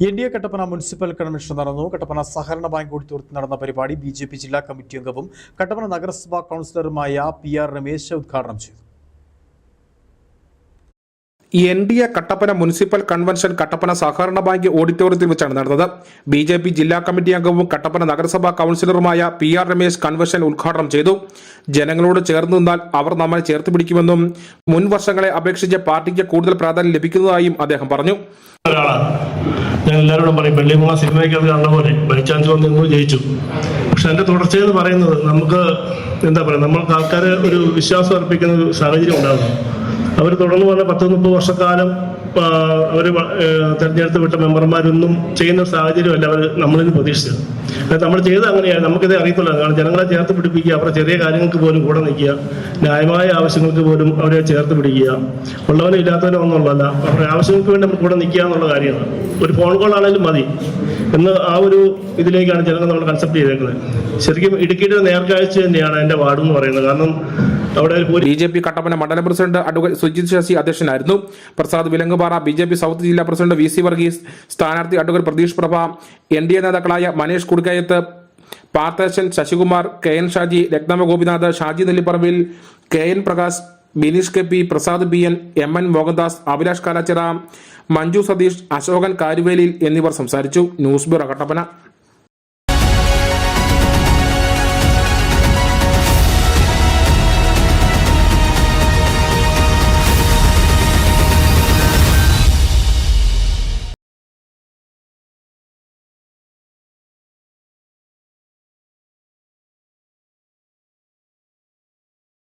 NDA Kattappana municipal convention നടന്നു. കട്ടപ്പന സഹകരണ bank ഓഡിറ്റോറിയത്തിൽ നടന്ന പരിപാടി BJP ജില്ലാ കമ്മിറ്റി അംഗവും കട്ടപ്പന നഗരസഭാ കൗൺസിലറുമായ PR രമേശ് ഉദ്ഘാടനം ചെയ്തു. NDA Kattappana municipal convention Kattappana സഹകരണ ബാങ്ക് ഓഡിറ്റോറിയത്തിൽ വെച്ചാണ് നടന്നത്. BJP ജില്ലാ കമ്മിറ്റി അംഗവും കട്ടപ്പന നഗരസഭാ കൗൺസിലറുമായ PR രമേശ് കൺവെൻഷൻ ഉദ്ഘാടനം ചെയ്തു. ജനങ്ങളോട് ചേർന്ന് നിന്നാൽ അവർ നമ്മെ ചേർത്ത് പിടിക്കുമെന്നും മുൻ വർഷങ്ങളെ അപേക്ഷിച്ച് പാർട്ടിക്ക് കൂടുതൽ പ്രാധാന്യം ലഭിക്കുന്നതായും അദ്ദേഹം പറഞ്ഞു. ഞാൻ എല്ലാവരോടും പറയും, വെള്ളിമുള സിനിമയ്ക്കത് കണ്ട പോലെ ബൈ ചാൻസ് വന്ന് നിങ്ങൾ ജയിച്ചു. പക്ഷെ എൻ്റെ തുടർച്ചയെന്ന് പറയുന്നത് നമുക്ക് എന്താ പറയുക, നമ്മൾക്ക് ആൾക്കാർ ഒരു വിശ്വാസം അർപ്പിക്കുന്ന ഒരു സാഹചര്യം ഉണ്ടാകുന്നു. അവർ തുടർന്ന് വന്ന 10-30 വർഷക്കാലം അവർ തെരഞ്ഞെടുത്ത് വിട്ട മെമ്പർമാരൊന്നും ചെയ്യുന്ന സാഹചര്യമല്ല അവർ നമ്മളിൽ നിന്ന് പ്രതീക്ഷിച്ചത്. നമ്മൾ ചെയ്തത് അങ്ങനെയാണ്, നമുക്കിത് അറിയത്തുള്ളൂ. കാരണം ജനങ്ങളെ ചേർത്ത് പിടിപ്പിക്കുക, അവരുടെ ചെറിയ കാര്യങ്ങൾക്ക് പോലും കൂടെ നിൽക്കുക, ന്യായമായ ആവശ്യങ്ങൾക്ക് പോലും അവരെ ചേർത്ത് പിടിക്കുക, ഉള്ളവനും ഇല്ലാത്തവനും ഒന്നുള്ളതല്ല, അവരുടെ ആവശ്യങ്ങൾക്ക് വേണ്ടി നമ്മൾ കൂടെ നിൽക്കുക എന്നുള്ള കാര്യമാണ്. ഒരു ഫോൺ കോൾ ആണെങ്കിലും മതി എന്ന് ആ ഒരു ഇതിലേക്കാണ് ജനങ്ങൾ നമ്മൾ കൺസെപ്റ്റ് ചെയ്തേക്കുന്നത്. ശരിക്കും ഇടുക്കിയുടെ നേർക്കാഴ്ച തന്നെയാണ് എൻ്റെ വാർഡ് എന്ന് പറയുന്നത്. കാരണം BJP കട്ടപ്പന മണ്ഡലം പ്രസിഡന്റ് അഡ്വക്കേറ്റ് സുജിത് ശശി അധ്യക്ഷനായിരുന്നു. പ്രസാദ് വിലങ്ങുപാറ, BJP സൗത്ത് ജില്ലാ പ്രസിഡന്റ് VC വർഗീസ്, സ്ഥാനാർത്ഥി അഡ്വക്കേറ്റ് പ്രതീഷ് പ്രഭ, NDA നേതാക്കളായ Manesh കുടുക്കയത്ത്, പാർത്തേശൻ, Sasikumar, KN Shaji, Rathnamma Gopinath, Shaji Nelliparambil, KN Prakash, Bineesh KP, Prasad BN, MN Mohandas, Abhilash Kalachira, Manju Satheesh, Ashokan Karuvelil എന്നിവർ സംസാരിച്ചു. News bureau Kattappana.